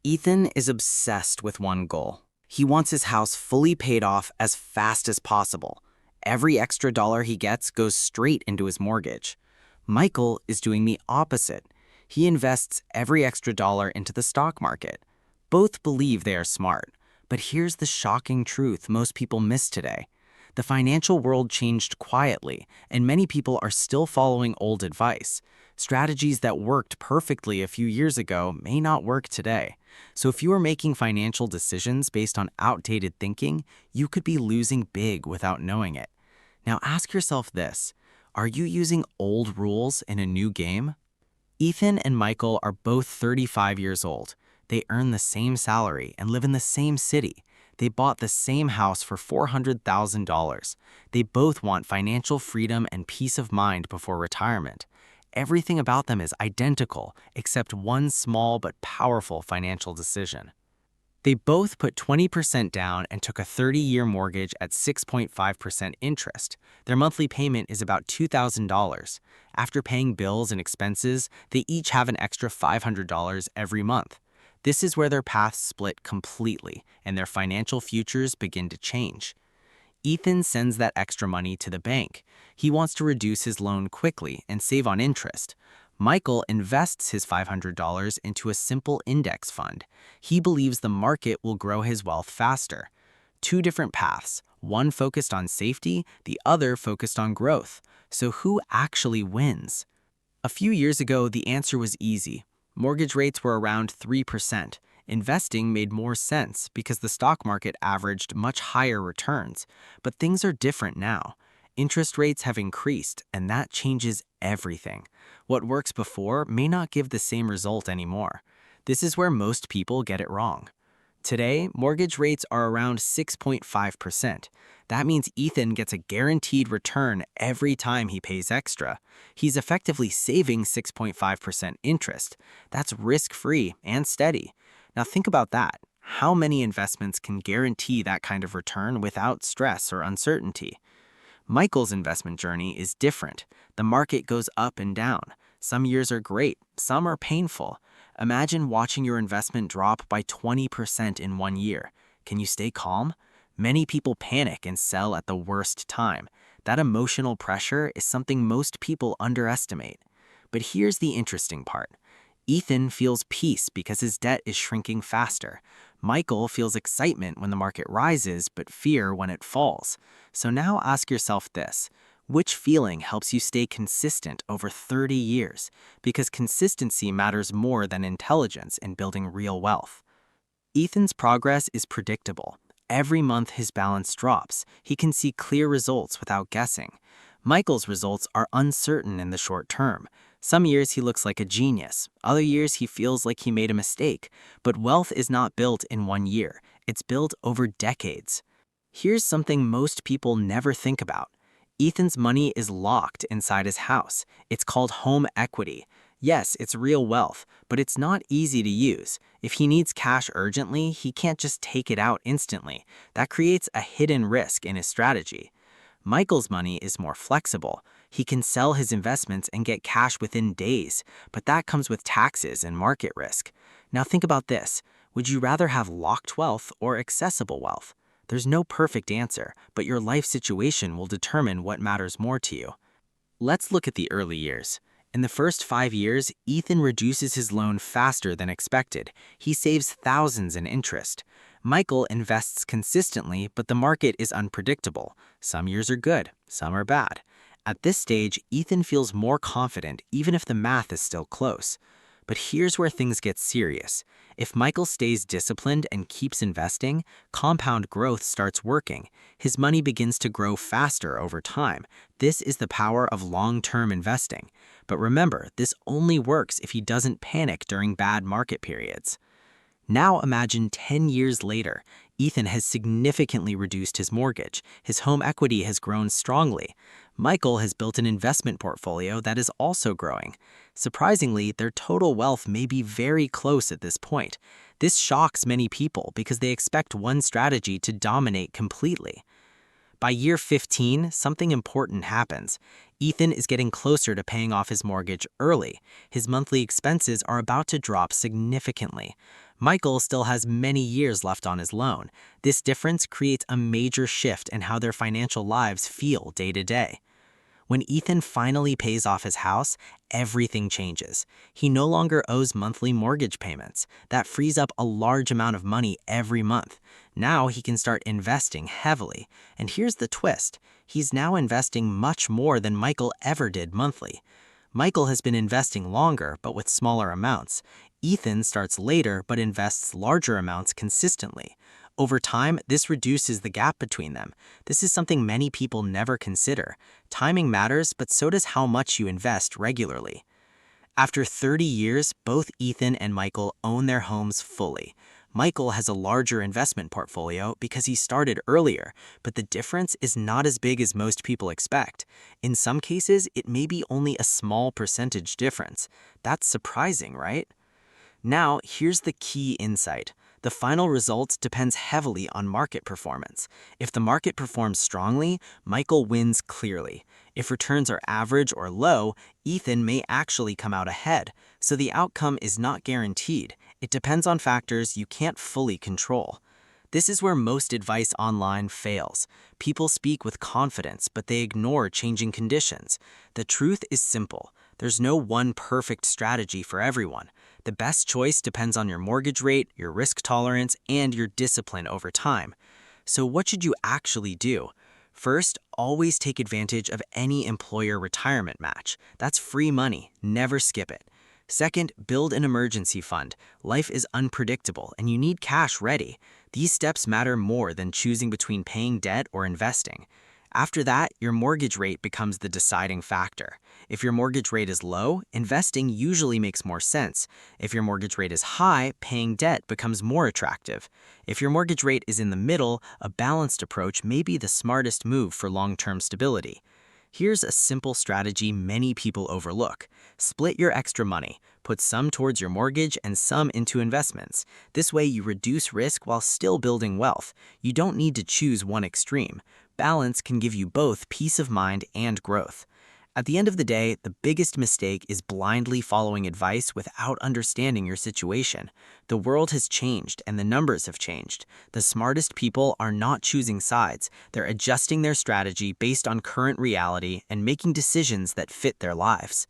Ethan is obsessed with one goal. He wants his house fully paid off as fast as possible. Every extra dollar he gets goes straight into his mortgage. Michael is doing the opposite. He invests every extra dollar into the stock market. Both believe they are smart, but here's the shocking truth most people miss today. The financial world changed quietly, and many people are still following old advice. Strategies that worked perfectly a few years ago may not work today. So if you are making financial decisions based on outdated thinking, you could be losing big without knowing it. Now ask yourself this: are you using old rules in a new game? Ethan and Michael are both 35 years old. They earn the same salary and live in the same city. They bought the same house for $400,000. They both want financial freedom and peace of mind before retirement. Everything about them is identical, except one small but powerful financial decision. They both put 20% down and took a 30-year mortgage at 6.5% interest. Their monthly payment is about $2,000. After paying bills and expenses, they each have an extra $500 every month. This is where their paths split completely, and their financial futures begin to change. Ethan sends that extra money to the bank. He wants to reduce his loan quickly and save on interest. Michael invests his $500 into a simple index fund. He believes the market will grow his wealth faster. Two different paths, one focused on safety, the other focused on growth. So who actually wins? A few years ago, the answer was easy. Mortgage rates were around 3%. Investing made more sense because the stock market averaged much higher returns. But things are different now. Interest rates have increased, and that changes everything. What works before may not give the same result anymore. This is where most people get it wrong. Today, mortgage rates are around 6.5%. That means Ethan gets a guaranteed return every time he pays extra. He's effectively saving 6.5% interest. That's risk-free and steady. Now think about that. How many investments can guarantee that kind of return without stress or uncertainty? Michael's investment journey is different. The market goes up and down. Some years are great, some are painful. Imagine watching your investment drop by 20% in 1 year. Can you stay calm? Many people panic and sell at the worst time. That emotional pressure is something most people underestimate. But here's the interesting part. Ethan feels peace because his debt is shrinking faster. Michael feels excitement when the market rises, but fear when it falls. So now ask yourself this: which feeling helps you stay consistent over 30 years? Because consistency matters more than intelligence in building real wealth. Ethan's progress is predictable. Every month his balance drops. He can see clear results without guessing. Michael's results are uncertain in the short term. Some years he looks like a genius. Other years he feels like he made a mistake. But wealth is not built in 1 year. It's built over decades. Here's something most people never think about. Ethan's money is locked inside his house. It's called home equity. Yes, it's real wealth, but it's not easy to use. If he needs cash urgently, he can't just take it out instantly. That creates a hidden risk in his strategy. Michael's money is more flexible. He can sell his investments and get cash within days, but that comes with taxes and market risk. Now think about this. Would you rather have locked wealth or accessible wealth? There's no perfect answer, but your life situation will determine what matters more to you. Let's look at the early years. In the first 5 years, Ethan reduces his loan faster than expected. He saves thousands in interest. Michael invests consistently, but the market is unpredictable. Some years are good, some are bad. At this stage, Ethan feels more confident even if the math is still close. But here's where things get serious. If Michael stays disciplined and keeps investing, compound growth starts working. His money begins to grow faster over time. This is the power of long-term investing. But remember, this only works if he doesn't panic during bad market periods. Now imagine 10 years later. Ethan has significantly reduced his mortgage. His home equity has grown strongly. Michael has built an investment portfolio that is also growing. Surprisingly, their total wealth may be very close at this point. This shocks many people because they expect one strategy to dominate completely. By year 15, something important happens. Ethan is getting closer to paying off his mortgage early. His monthly expenses are about to drop significantly. Michael still has many years left on his loan. This difference creates a major shift in how their financial lives feel day to day. When Ethan finally pays off his house, everything changes. He no longer owes monthly mortgage payments. That frees up a large amount of money every month. Now he can start investing heavily. And here's the twist. He's now investing much more than Michael ever did monthly. Michael has been investing longer, but with smaller amounts. Ethan starts later, but invests larger amounts consistently. Over time, this reduces the gap between them. This is something many people never consider. Timing matters, but so does how much you invest regularly. After 30 years, both Ethan and Michael own their homes fully. Michael has a larger investment portfolio because he started earlier, but the difference is not as big as most people expect. In some cases, it may be only a small percentage difference. That's surprising, right? Now, here's the key insight. The final result depends heavily on market performance. If the market performs strongly, Michael wins clearly. If returns are average or low, Ethan may actually come out ahead. So the outcome is not guaranteed. It depends on factors you can't fully control. This is where most advice online fails. People speak with confidence, but they ignore changing conditions. The truth is simple. There's no one perfect strategy for everyone. The best choice depends on your mortgage rate, your risk tolerance, and your discipline over time. So what should you actually do? First, always take advantage of any employer retirement match. That's free money. Never skip it. Second, build an emergency fund. Life is unpredictable, and you need cash ready. These steps matter more than choosing between paying debt or investing. After that, your mortgage rate becomes the deciding factor. If your mortgage rate is low, investing usually makes more sense. If your mortgage rate is high, paying debt becomes more attractive. If your mortgage rate is in the middle, a balanced approach may be the smartest move for long-term stability. Here's a simple strategy many people overlook. Split your extra money. Put some towards your mortgage and some into investments. This way you reduce risk while still building wealth. You don't need to choose one extreme. Balance can give you both peace of mind and growth. At the end of the day, the biggest mistake is blindly following advice without understanding your situation. The world has changed and the numbers have changed. The smartest people are not choosing sides. They're adjusting their strategy based on current reality and making decisions that fit their lives.